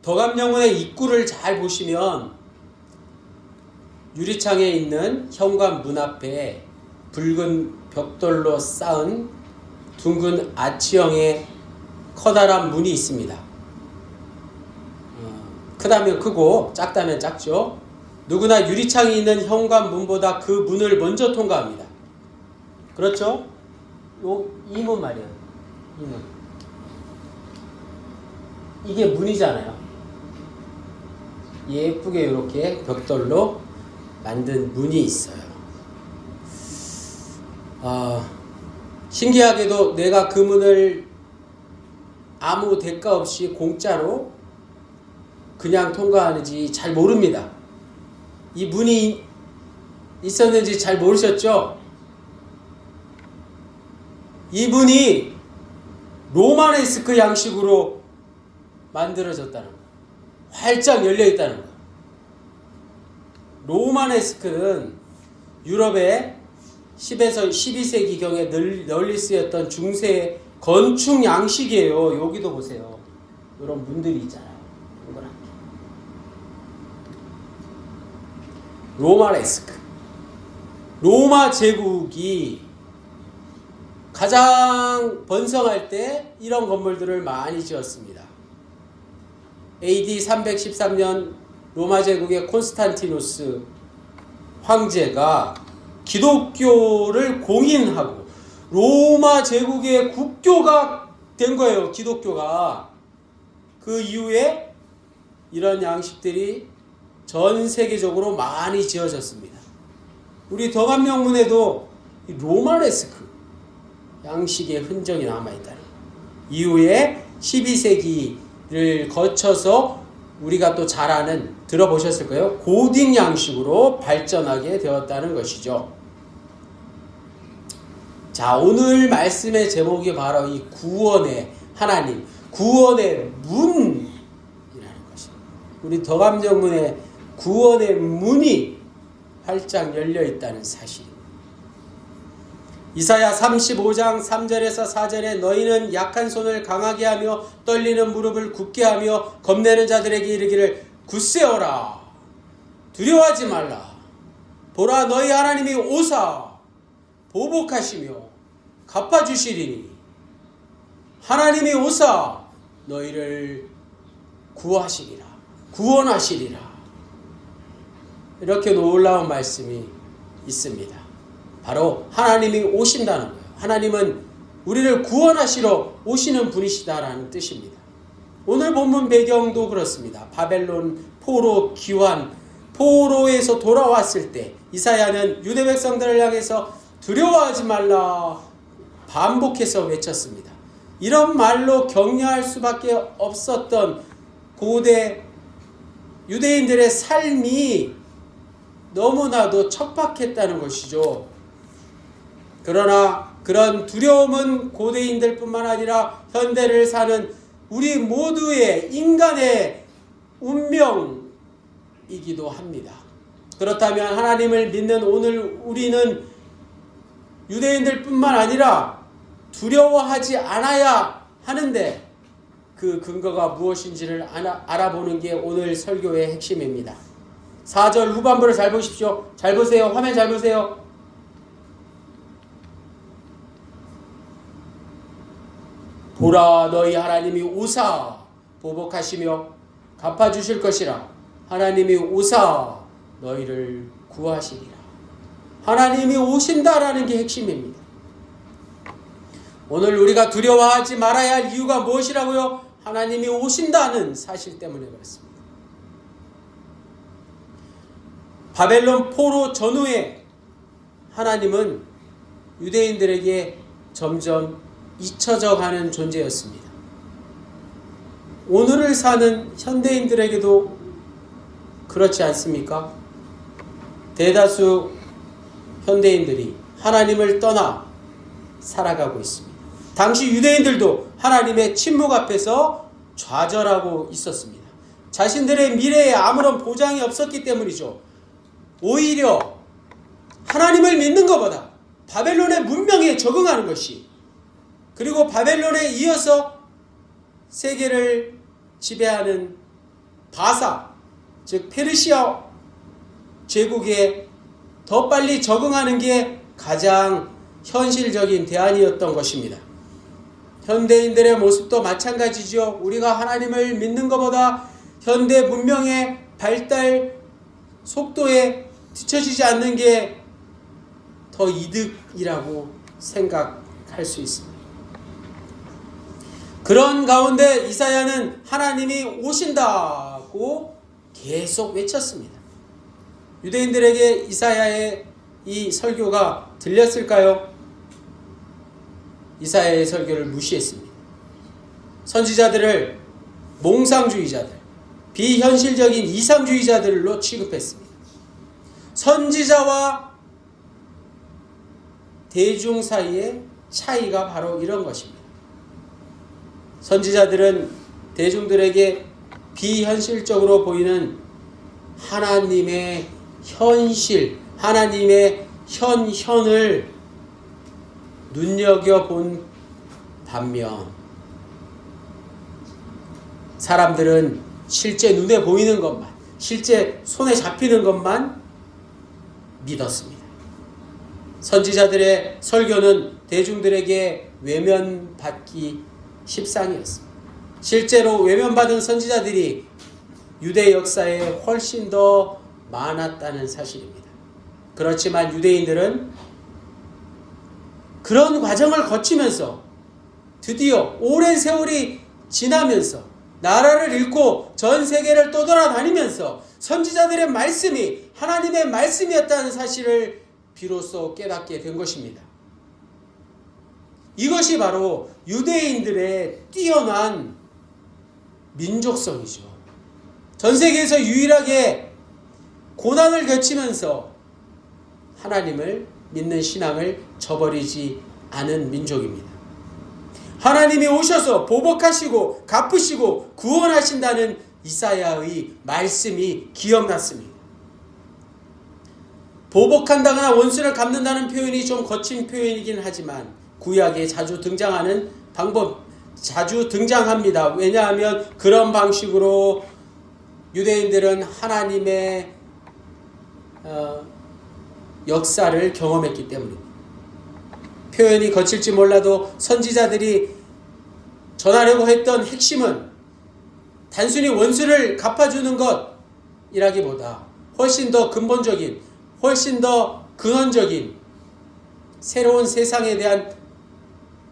덕암영문의 입구를 잘 보시면 유리창에 있는 현관 문 앞에 붉은 벽돌로 쌓은 둥근 아치형의 커다란 문이 있습니다. 크다면 크고 작다면 작죠. 누구나 유리창이 있는 현관 문보다 그 문을 먼저 통과합니다. 그렇죠? 이 문 말이에요. 이 문. 이게 문이잖아요. 예쁘게 이렇게 벽돌로 만든 문이 있어요. 신기하게도 내가 그 문을 아무 대가 없이 공짜로 그냥 통과하는지 잘 모릅니다. 이 문이 있었는지 잘 모르셨죠? 이 문이 로마네스크 양식으로 만들어졌다는 거. 활짝 열려있다는 거. 로마네스크는 유럽의 10에서 12세기경에 널리 쓰였던 중세 건축 양식이에요. 여기도 보세요. 이런 문들이 있잖아요. 로마네스크. 로마 제국이 가장 번성할 때 이런 건물들을 많이 지었습니다. AD 313년 로마 제국의 콘스탄티누스 황제가 기독교를 공인하고 로마 제국의 국교가 된 거예요. 기독교가. 그 이후에 이런 양식들이 전 세계적으로 많이 지어졌습니다. 우리 덕암영문에도 로마네스크 양식의 흔적이 남아있다는 거예요. 이후에 12세기를 거쳐서 우리가 또 잘 아는, 들어보셨을 거예요. 고딕 양식으로 발전하게 되었다는 것이죠. 자, 오늘 말씀의 제목이 바로 이 구원의 하나님, 구원의 문이라는 것입니다. 우리 덕암영문의 구원의 문이 활짝 열려 있다는 사실입니다. 이사야 35장 3절에서 4절에 너희는 약한 손을 강하게 하며 떨리는 무릎을 굳게 하며 겁내는 자들에게 이르기를 굳세어라. 두려워하지 말라. 보라 너희 하나님이 오사 보복하시며 갚아주시리니 하나님이 오사 너희를 구하시리라. 구원하시리라. 이렇게 놀라운 말씀이 있습니다. 바로 하나님이 오신다는 거예요. 하나님은 우리를 구원하시러 오시는 분이시다라는 뜻입니다. 오늘 본문 배경도 그렇습니다. 바벨론 포로 기환, 포로에서 돌아왔을 때 이사야는 유대 백성들을 향해서 두려워하지 말라 반복해서 외쳤습니다. 이런 말로 격려할 수밖에 없었던 고대 유대인들의 삶이 너무나도 척박했다는 것이죠. 그러나 그런 두려움은 고대인들 뿐만 아니라 현대를 사는 우리 모두의 인간의 운명이기도 합니다. 그렇다면 하나님을 믿는 오늘 우리는 유대인들 뿐만 아니라 두려워하지 않아야 하는데 그 근거가 무엇인지를 알아보는 게 오늘 설교의 핵심입니다. 4절 후반부를 잘 보십시오. 잘 보세요. 화면 잘 보세요. 보라 너희 하나님이 오사 보복하시며 갚아주실 것이라. 하나님이 오사 너희를 구하시리라. 하나님이 오신다라는 게 핵심입니다. 오늘 우리가 두려워하지 말아야 할 이유가 무엇이라고요? 하나님이 오신다는 사실 때문에 그렇습니다. 바벨론 포로 전후에 하나님은 유대인들에게 점점 잊혀져 가는 존재였습니다. 오늘을 사는 현대인들에게도 그렇지 않습니까? 대다수 현대인들이 하나님을 떠나 살아가고 있습니다. 당시 유대인들도 하나님의 침묵 앞에서 좌절하고 있었습니다. 자신들의 미래에 아무런 보장이 없었기 때문이죠. 오히려 하나님을 믿는 것보다 바벨론의 문명에 적응하는 것이, 그리고 바벨론에 이어서 세계를 지배하는 바사, 즉 페르시아 제국에 더 빨리 적응하는 게 가장 현실적인 대안이었던 것입니다. 현대인들의 모습도 마찬가지죠. 우리가 하나님을 믿는 것보다 현대 문명의 발달 속도에 뒤처지지 않는 게 더 이득이라고 생각할 수 있습니다. 그런 가운데 이사야는 하나님이 오신다고 계속 외쳤습니다. 유대인들에게 이사야의 이 설교가 들렸을까요? 이사야의 설교를 무시했습니다. 선지자들을 몽상주의자들, 비현실적인 이상주의자들로 취급했습니다. 선지자와 대중 사이의 차이가 바로 이런 것입니다. 선지자들은 대중들에게 비현실적으로 보이는 하나님의 현실, 하나님의 현현을 눈여겨본 반면 사람들은 실제 눈에 보이는 것만, 실제 손에 잡히는 것만 믿었습니다. 선지자들의 설교는 대중들에게 외면받기 십상이었습니다. 실제로 외면받은 선지자들이 유대 역사에 훨씬 더 많았다는 사실입니다. 그렇지만 유대인들은 그런 과정을 거치면서 드디어 오랜 세월이 지나면서 나라를 잃고 전 세계를 떠돌아다니면서 선지자들의 말씀이 하나님의 말씀이었다는 사실을 비로소 깨닫게 된 것입니다. 이것이 바로 유대인들의 뛰어난 민족성이죠. 전 세계에서 유일하게 고난을 겪으면서 하나님을 믿는 신앙을 저버리지 않은 민족입니다. 하나님이 오셔서 보복하시고 갚으시고 구원하신다는 이사야의 말씀이 기억났습니다. 보복한다거나 원수를 갚는다는 표현이 좀 거친 표현이긴 하지만 구약에 자주 등장하는 방법, 자주 등장합니다. 왜냐하면 그런 방식으로 유대인들은 하나님의 역사를 경험했기 때문입니다. 표현이 거칠지 몰라도 선지자들이 전하려고 했던 핵심은 단순히 원수를 갚아주는 것이라기보다 훨씬 더 근본적인, 훨씬 더 근원적인 새로운 세상에 대한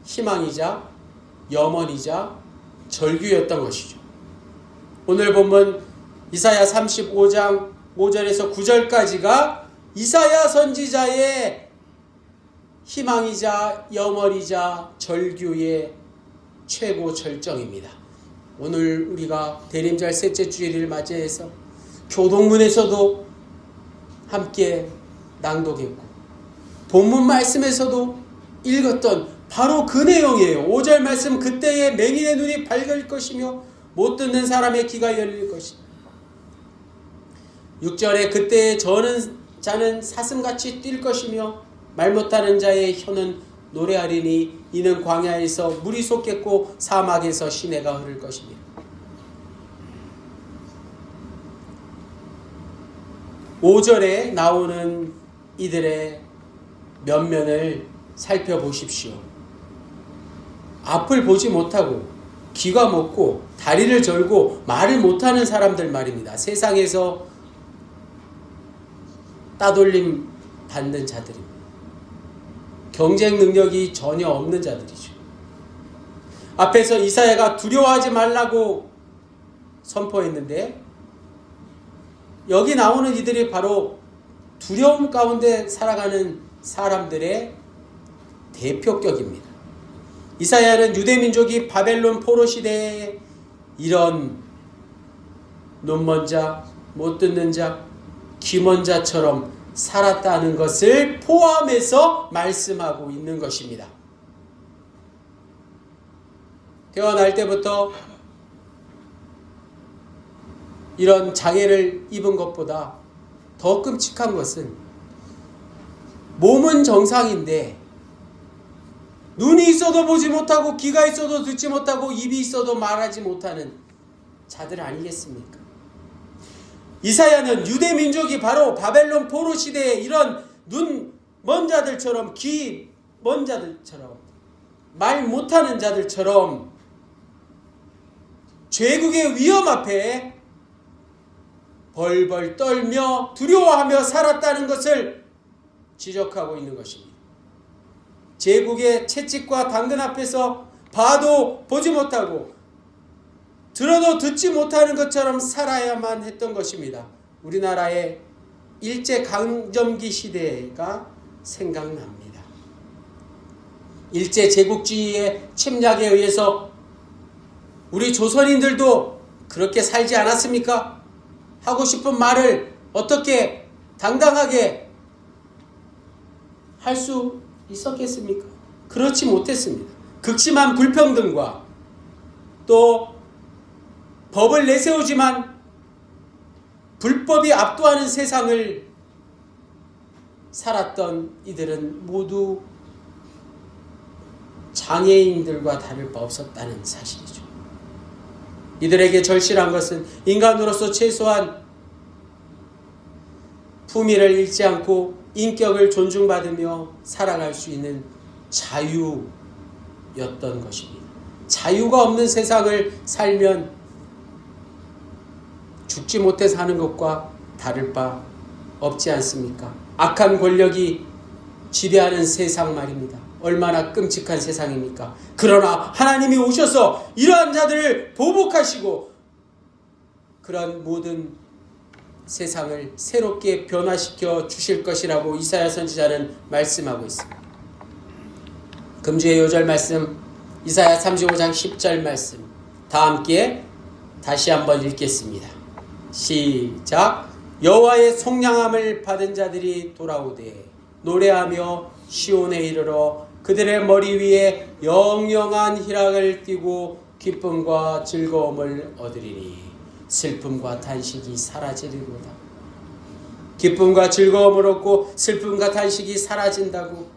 희망이자 염원이자 절규였던 것이죠. 오늘 본문 이사야 35장 5절에서 9절까지가 이사야 선지자의 희망이자 염원이자 절규의 최고 절정입니다. 오늘 우리가 대림절 셋째 주일을 맞이해서 교동문에서도 함께 낭독했고 본문 말씀에서도 읽었던 바로 그 내용이에요. 5절 말씀, 그때에 맹인의 눈이 밝을 것이며 못 듣는 사람의 귀가 열릴 것이다. 6절에 그때에 저는 자는 사슴같이 뛸 것이며 말 못하는 자의 혀는 노래하리니 이는 광야에서 물이 솟겠고 사막에서 시내가 흐를 것입니다. 5절에 나오는 이들의 면면을 살펴보십시오. 앞을 보지 못하고 귀가 먹고 다리를 절고 말을 못하는 사람들 말입니다. 세상에서 따돌림 받는 자들입니다. 경쟁 능력이 전혀 없는 자들이죠. 앞에서 이사야가 두려워하지 말라고 선포했는데 여기 나오는 이들이 바로 두려움 가운데 살아가는 사람들의 대표격입니다. 이사야는 유대민족이 바벨론 포로 시대에 이런 눈먼 자, 못 듣는 자, 귀먼 자처럼 살았다는 것을 포함해서 말씀하고 있는 것입니다. 태어날 때부터 이런 장애를 입은 것보다 더 끔찍한 것은 몸은 정상인데 눈이 있어도 보지 못하고 귀가 있어도 듣지 못하고 입이 있어도 말하지 못하는 자들 아니겠습니까? 이사야는 유대 민족이 바로 바벨론 포로 시대에 이런 눈 먼 자들처럼, 귀 먼 자들처럼, 말 못하는 자들처럼 죄국의 위험 앞에 벌벌 떨며 두려워하며 살았다는 것을 지적하고 있는 것입니다. 제국의 채찍과 당근 앞에서 봐도 보지 못하고 들어도 듣지 못하는 것처럼 살아야만 했던 것입니다. 우리나라의 일제강점기 시대가 생각납니다. 일제제국주의의 침략에 의해서 우리 조선인들도 그렇게 살지 않았습니까? 하고 싶은 말을 어떻게 당당하게 할 수 있었겠습니까? 그렇지 못했습니다. 극심한 불평등과 또 법을 내세우지만 불법이 압도하는 세상을 살았던 이들은 모두 장애인들과 다를 바 없었다는 사실이죠. 이들에게 절실한 것은 인간으로서 최소한 품위를 잃지 않고 인격을 존중받으며 살아갈 수 있는 자유였던 것입니다. 자유가 없는 세상을 살면 죽지 못해 사는 것과 다를 바 없지 않습니까? 악한 권력이 지배하는 세상 말입니다. 얼마나 끔찍한 세상입니까? 그러나 하나님이 오셔서 이러한 자들을 보복하시고 그런 모든 세상을 새롭게 변화시켜 주실 것이라고 이사야 선지자는 말씀하고 있습니다. 금주의 요절 말씀, 이사야 35장 10절 말씀 다 함께 다시 한번 읽겠습니다. 시작. 여호와의 속량함을 받은 자들이 돌아오되 노래하며 시온에 이르러 그들의 머리 위에 영영한 희락을 띠고 기쁨과 즐거움을 얻으리니 슬픔과 탄식이 사라지리로다. 기쁨과 즐거움을 얻고 슬픔과 탄식이 사라진다고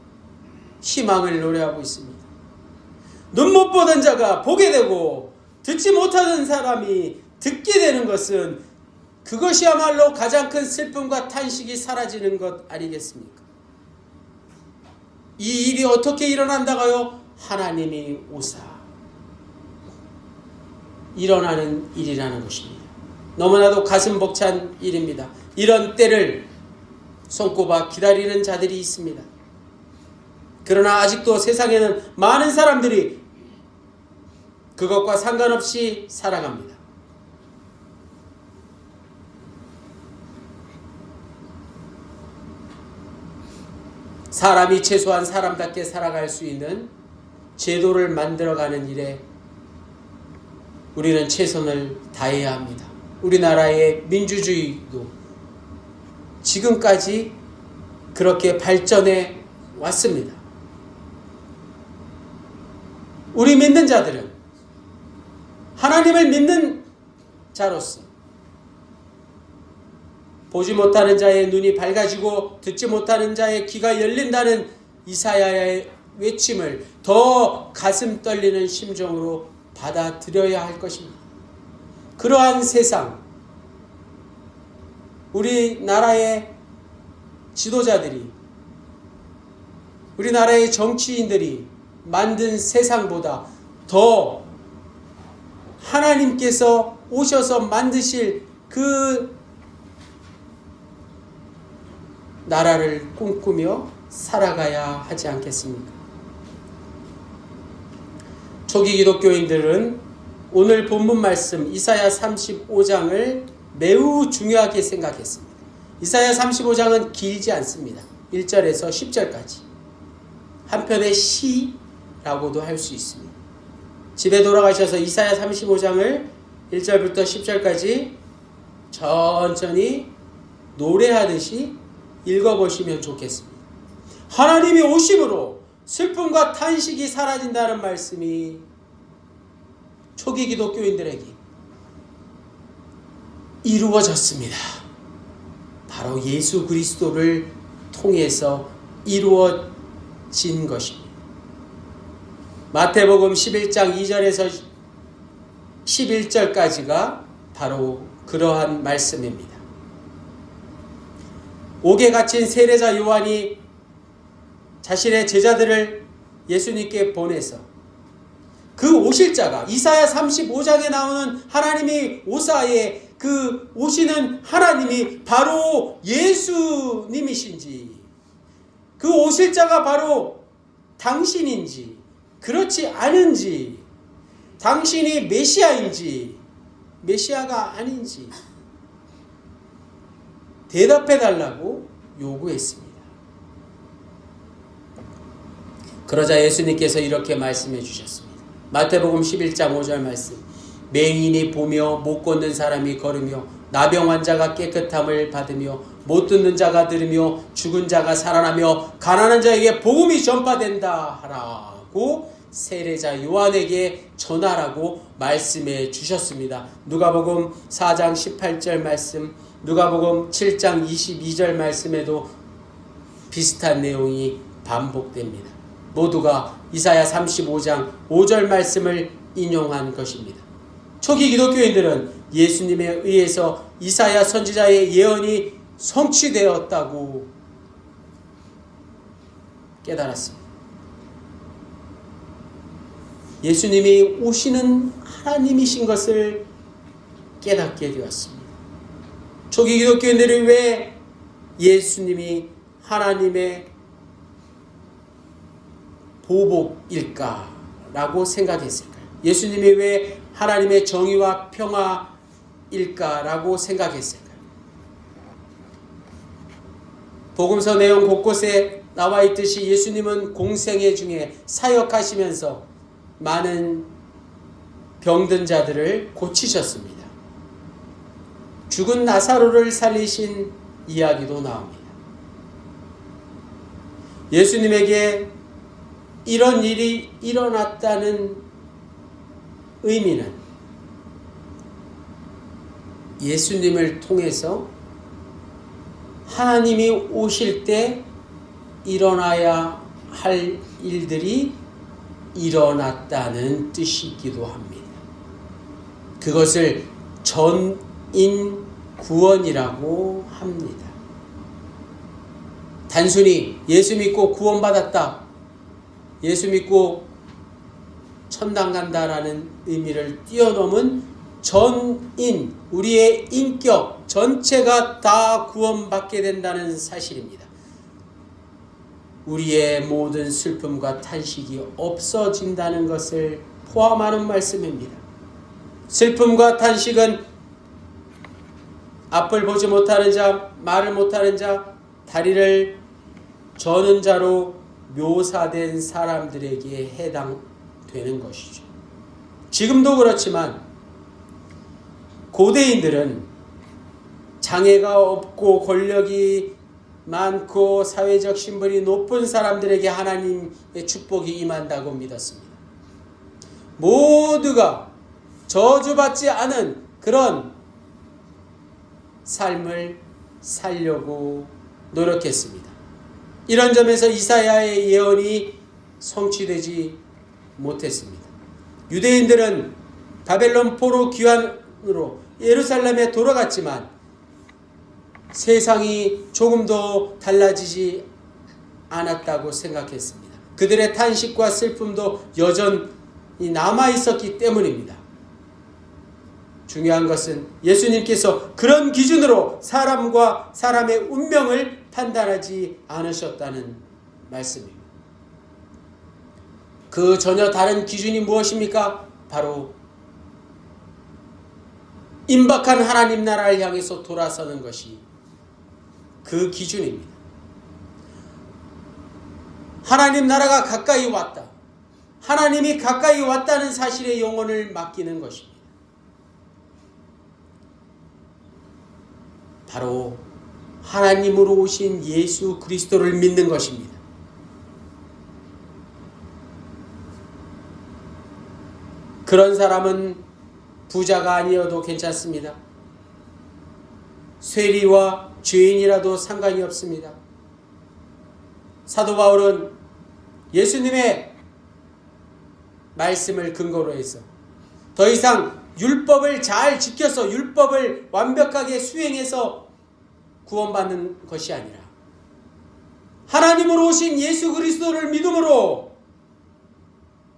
희망을 노래하고 있습니다. 눈 못 보던 자가 보게 되고 듣지 못하던 사람이 듣게 되는 것은 그것이야말로 가장 큰 슬픔과 탄식이 사라지는 것 아니겠습니까? 이 일이 어떻게 일어난다가요? 하나님이 오사 일어나는 일이라는 것입니다. 너무나도 가슴 벅찬 일입니다. 이런 때를 손꼽아 기다리는 자들이 있습니다. 그러나 아직도 세상에는 많은 사람들이 그것과 상관없이 살아갑니다. 사람이 최소한 사람답게 살아갈 수 있는 제도를 만들어가는 일에 우리는 최선을 다해야 합니다. 우리나라의 민주주의도 지금까지 그렇게 발전해 왔습니다. 우리 믿는 자들은 하나님을 믿는 자로서 보지 못하는 자의 눈이 밝아지고 듣지 못하는 자의 귀가 열린다는 이사야의 외침을 더 가슴 떨리는 심정으로 받아들여야 할 것입니다. 그러한 세상, 우리나라의 지도자들이, 우리나라의 정치인들이 만든 세상보다 더 하나님께서 오셔서 만드실 그 나라를 꿈꾸며 살아가야 하지 않겠습니까? 초기 기독교인들은 오늘 본문 말씀 이사야 35장을 매우 중요하게 생각했습니다. 이사야 35장은 길지 않습니다. 1절에서 10절까지 한편의 시라고도 할 수 있습니다. 집에 돌아가셔서 이사야 35장을 1절부터 10절까지 천천히 노래하듯이 읽어보시면 좋겠습니다. 하나님이 오심으로 슬픔과 탄식이 사라진다는 말씀이 초기 기독교인들에게 이루어졌습니다. 바로 예수 그리스도를 통해서 이루어진 것입니다. 마태복음 11장 2절에서 11절까지가 바로 그러한 말씀입니다. 옥에 갇힌 세례자 요한이 자신의 제자들을 예수님께 보내서 그 오실 자가 이사야 35장에 나오는 하나님이 오사에 그 오시는 하나님이 바로 예수님이신지, 그 오실 자가 바로 당신인지 그렇지 않은지, 당신이 메시아인지 메시아가 아닌지 대답해 달라고 요구했습니다. 그러자 예수님께서 이렇게 말씀해 주셨습니다. 마태복음 11장 5절 말씀. 맹인이 보며 못 걷는 사람이 걸으며 나병 환자가 깨끗함을 받으며 못 듣는 자가 들으며 죽은 자가 살아나며 가난한 자에게 복음이 전파된다 하라고 세례자 요한에게 전하라고 말씀해 주셨습니다. 누가복음 4장 18절 말씀, 누가복음 7장 22절 말씀에도 비슷한 내용이 반복됩니다. 모두가 이사야 35장 5절 말씀을 인용한 것입니다. 초기 기독교인들은 예수님에 의해서 이사야 선지자의 예언이 성취되었다고 깨달았습니다. 예수님이 오시는 하나님이신 것을 깨닫게 되었습니다. 초기 기독교인들이 왜 예수님이 하나님의 보복일까라고 생각했을까요? 예수님이 왜 하나님의 정의와 평화일까라고 생각했을까요? 복음서 내용 곳곳에 나와 있듯이 예수님은 공생애 중에 사역하시면서 많은 병든 자들을 고치셨습니다. 죽은 나사로를 살리신 이야기도 나옵니다. 예수님에게 이런 일이 일어났다는 의미는 예수님을 통해서 하나님이 오실 때 일어나야 할 일들이 일어났다는 뜻이기도 합니다. 그것을 전인 구원이라고 합니다. 단순히 예수 믿고 구원받았다, 예수 믿고 천당 간다라는 의미를 뛰어넘은 전인, 우리의 인격 전체가 다 구원받게 된다는 사실입니다. 우리의 모든 슬픔과 탄식이 없어진다는 것을 포함하는 말씀입니다. 슬픔과 탄식은 앞을 보지 못하는 자, 말을 못하는 자, 다리를 저는 자로 묘사된 사람들에게 해당되는 것이죠. 지금도 그렇지만 고대인들은 장애가 없고 권력이 많고 사회적 신분이 높은 사람들에게 하나님의 축복이 임한다고 믿었습니다. 모두가 저주받지 않은 그런 삶을 살려고 노력했습니다. 이런 점에서 이사야의 예언이 성취되지 못했습니다. 유대인들은 바벨론 포로 귀환으로 예루살렘에 돌아갔지만 세상이 조금도 달라지지 않았다고 생각했습니다. 그들의 탄식과 슬픔도 여전히 남아있었기 때문입니다. 중요한 것은 예수님께서 그런 기준으로 사람과 사람의 운명을 판단하지 않으셨다는 말씀입니다. 그 전혀 다른 기준이 무엇입니까? 바로 임박한 하나님 나라를 향해서 돌아서는 것이 그 기준입니다. 하나님 나라가 가까이 왔다. 하나님이 가까이 왔다는 사실에 영혼을 맡기는 것입니다. 바로 하나님으로 오신 예수 그리스도를 믿는 것입니다. 그런 사람은 부자가 아니어도 괜찮습니다. 쇠리와 죄인이라도 상관이 없습니다. 사도 바울은 예수님의 말씀을 근거로 해서 더 이상 율법을 잘 지켜서 율법을 완벽하게 수행해서 구원받는 것이 아니라 하나님으로 오신 예수 그리스도를 믿음으로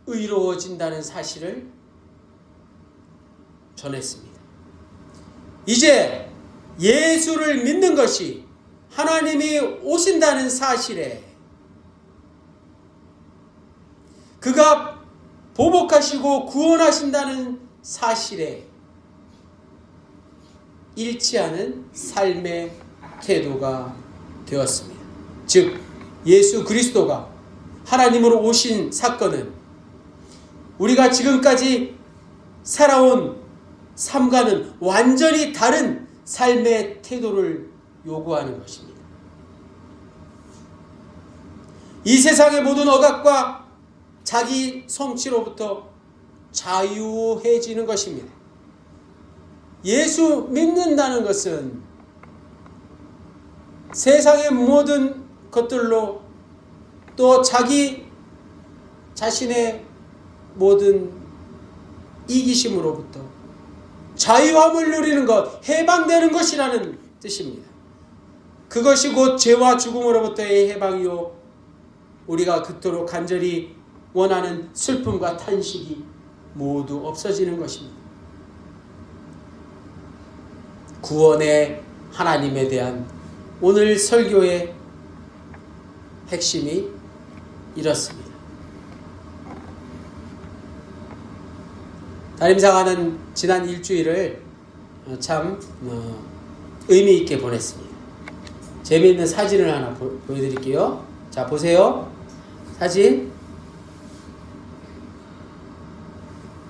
의로워진다는 사실을 전했습니다. 이제 예수를 믿는 것이 하나님이 오신다는 사실에, 그가 보복하시고 구원하신다는 사실에 일치하는 삶의 태도가 되었습니다. 즉 예수 그리스도가 하나님으로 오신 사건은 우리가 지금까지 살아온 삶과는 완전히 다른 삶의 태도를 요구하는 것입니다. 이 세상의 모든 억압과 자기 성취로부터 자유해지는 것입니다. 예수 믿는다는 것은 세상의 모든 것들로 또 자기 자신의 모든 이기심으로부터 자유함을 누리는 것, 해방되는 것이라는 뜻입니다. 그것이 곧 죄와 죽음으로부터의 해방이요, 우리가 그토록 간절히 원하는 슬픔과 탄식이 모두 없어지는 것입니다. 구원의 하나님에 대한 오늘 설교의 핵심이 이렇습니다. 담임사가는 지난 일주일을 참 의미 있게 보냈습니다. 재미있는 사진을 하나 보여드릴게요. 자, 보세요. 사진.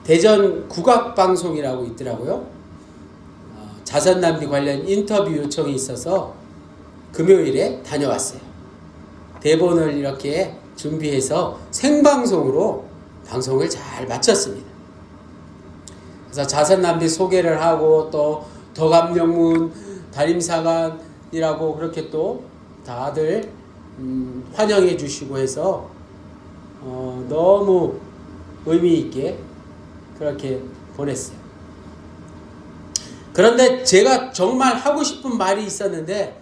대전 국악방송이라고 있더라고요. 자선남비 관련 인터뷰 요청이 있어서 금요일에 다녀왔어요. 대본을 이렇게 준비해서 생방송으로 방송을 잘 마쳤습니다. 그래서 자선남비 소개를 하고 또 덕암영문 담임사관이라고 그렇게 또 다들 환영해 주시고 해서 너무 의미 있게 그렇게 보냈어요. 그런데 제가 정말 하고 싶은 말이 있었는데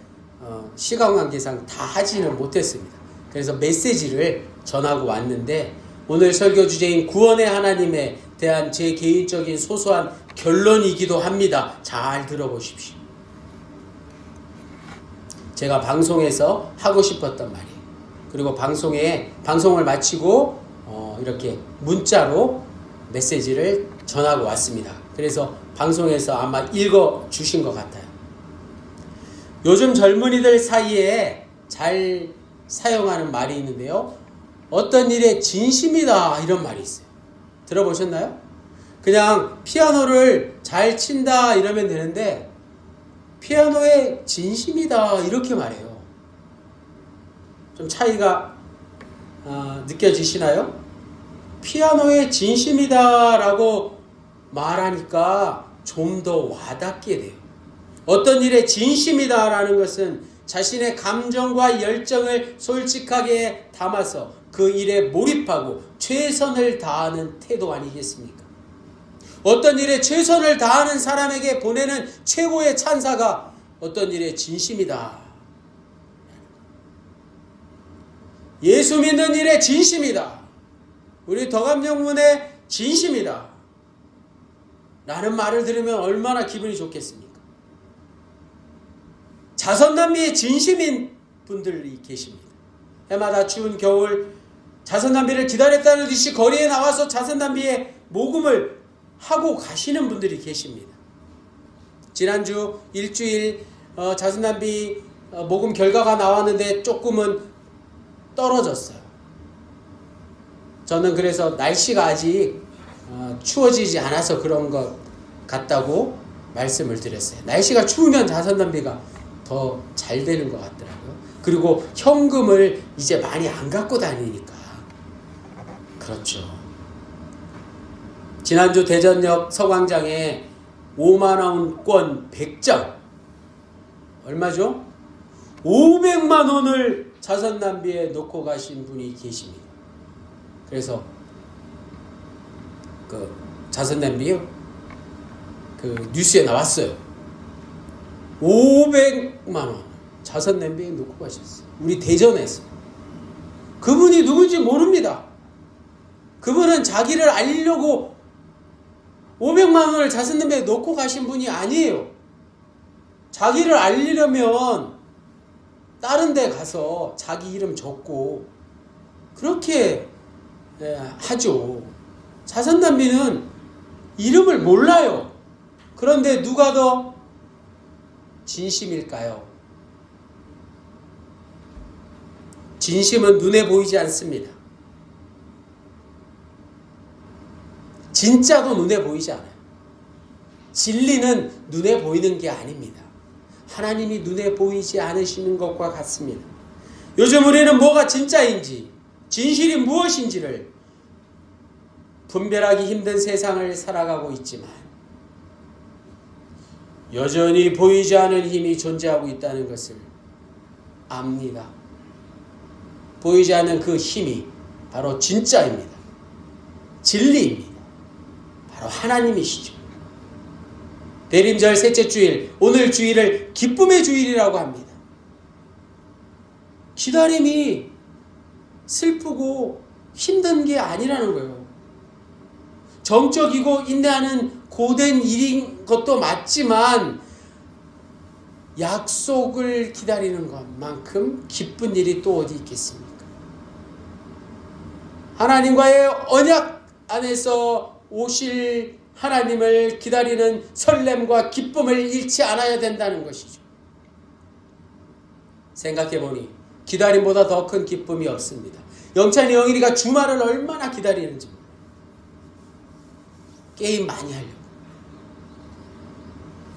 시간 관계상 다 하지는 못했습니다. 그래서 메시지를 전하고 왔는데 오늘 설교 주제인 구원의 하나님에 대한 제 개인적인 소소한 결론이기도 합니다. 잘 들어보십시오. 제가 방송에서 하고 싶었던 말이에요. 그리고 방송을 마치고 이렇게 문자로 메시지를 전하고 왔습니다. 그래서 방송에서 아마 읽어주신 것 같아요. 요즘 젊은이들 사이에 잘 사용하는 말이 있는데요. 어떤 일에 진심이다 이런 말이 있어요. 들어보셨나요? 그냥 피아노를 잘 친다 이러면 되는데 피아노에 진심이다 이렇게 말해요. 좀 차이가 느껴지시나요? 피아노에 진심이다 라고 말하니까 좀 더 와닿게 돼요. 어떤 일에 진심이다 라는 것은 자신의 감정과 열정을 솔직하게 담아서 그 일에 몰입하고 최선을 다하는 태도 아니겠습니까? 어떤 일에 최선을 다하는 사람에게 보내는 최고의 찬사가 어떤 일에 진심이다. 예수 믿는 일에 진심이다. 우리 덕암영문에 진심이다. 라는 말을 들으면 얼마나 기분이 좋겠습니까? 자선남비에 진심인 분들이 계십니다. 해마다 추운 겨울 자선남비를 기다렸다는 듯이 거리에 나와서 자선남비에 모금을 하고 가시는 분들이 계십니다. 지난주 일주일 자선남비 모금 결과가 나왔는데 조금은 떨어졌어요. 저는 그래서 날씨가 아직 추워지지 않아서 그런 것 같다고 말씀을 드렸어요. 날씨가 추우면 자선남비가 더 잘 되는 것 같더라고요. 그리고 현금을 이제 많이 안 갖고 다니니까 그렇죠. 지난주 대전역 서광장에 5만원권 100장 얼마죠? 500만 원을 자선남비에 놓고 가신 분이 계십니다. 그래서 그 자선남비요 그 뉴스에 나왔어요. 500만 원 자선 냄비에 놓고 가셨어요. 우리 대전에서. 그분이 누군지 모릅니다. 그분은 자기를 알리려고 500만 원을 자선 냄비에 놓고 가신 분이 아니에요. 자기를 알리려면 다른 데 가서 자기 이름 적고 그렇게 하죠. 자선 냄비는 이름을 몰라요. 그런데 누가 더 진심일까요? 진심은 눈에 보이지 않습니다. 진짜도 눈에 보이지 않아요. 진리는 눈에 보이는 게 아닙니다. 하나님이 눈에 보이지 않으시는 것과 같습니다. 요즘 우리는 뭐가 진짜인지, 진실이 무엇인지를 분별하기 힘든 세상을 살아가고 있지만 여전히 보이지 않는 힘이 존재하고 있다는 것을 압니다. 보이지 않는 그 힘이 바로 진짜입니다. 진리입니다. 바로 하나님이시죠. 대림절 셋째 주일, 오늘 주일을 기쁨의 주일이라고 합니다. 기다림이 슬프고 힘든 게 아니라는 거예요. 정적이고 인내하는 고된 일인 것도 맞지만 약속을 기다리는 것만큼 기쁜 일이 또 어디 있겠습니까? 하나님과의 언약 안에서 오실 하나님을 기다리는 설렘과 기쁨을 잃지 않아야 된다는 것이죠. 생각해보니 기다림보다 더 큰 기쁨이 없습니다. 영찬이 영일이가 주말을 얼마나 기다리는지 몰라요. 게임 많이 하려고,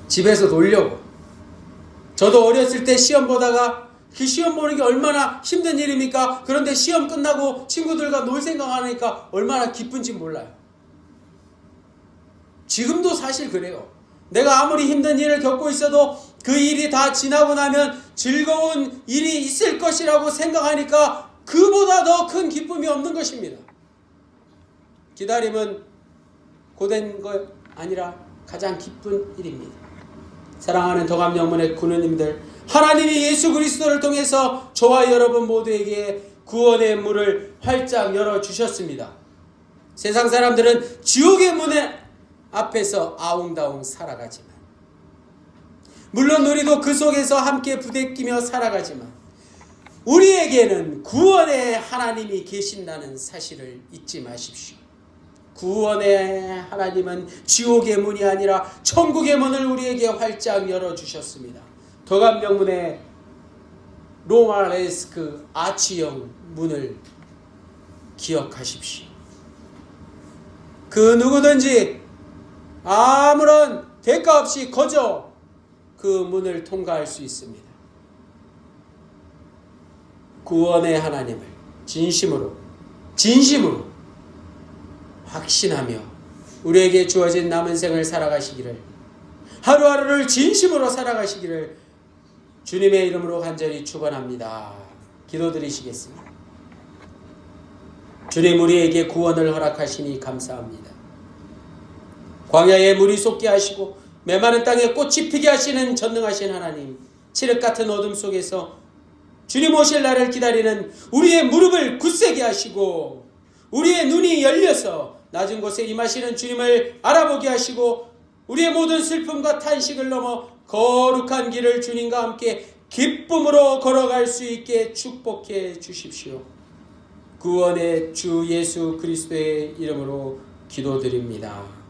집에서 놀려고. 저도 어렸을 때 시험 보다가 그 시험 보는 게 얼마나 힘든 일입니까? 그런데 시험 끝나고 친구들과 놀 생각하니까 얼마나 기쁜지 몰라요. 지금도 사실 그래요. 내가 아무리 힘든 일을 겪고 있어도 그 일이 다 지나고 나면 즐거운 일이 있을 것이라고 생각하니까 그보다 더 큰 기쁨이 없는 것입니다. 기다림은 고된 것 아니라 가장 기쁜 일입니다. 사랑하는 더감영문의 군우님들, 하나님이 예수 그리스도를 통해서 저와 여러분 모두에게 구원의 문을 활짝 열어주셨습니다. 세상 사람들은 지옥의 문에 앞에서 아웅다웅 살아가지만, 물론 우리도 그 속에서 함께 부대끼며 살아가지만 우리에게는 구원의 하나님이 계신다는 사실을 잊지 마십시오. 구원의 하나님은 지옥의 문이 아니라 천국의 문을 우리에게 활짝 열어주셨습니다. 더감명문의 로마네스크 아치형 문을 기억하십시오. 그 누구든지 아무런 대가 없이 거저 그 문을 통과할 수 있습니다. 구원의 하나님을 진심으로 확신하며 우리에게 주어진 남은 생을 살아가시기를, 하루하루를 진심으로 살아가시기를 주님의 이름으로 간절히 축원합니다. 기도드리시겠습니다. 주님, 우리에게 구원을 허락하시니 감사합니다. 광야에 물이 솟게 하시고 메마른 땅에 꽃이 피게 하시는 전능하신 하나님, 칠흑 같은 어둠 속에서 주님 오실 날을 기다리는 우리의 무릎을 굳세게 하시고 우리의 눈이 열려서 낮은 곳에 임하시는 주님을 알아보게 하시고 우리의 모든 슬픔과 탄식을 넘어 거룩한 길을 주님과 함께 기쁨으로 걸어갈 수 있게 축복해 주십시오. 구원의 주 예수 그리스도의 이름으로 기도드립니다.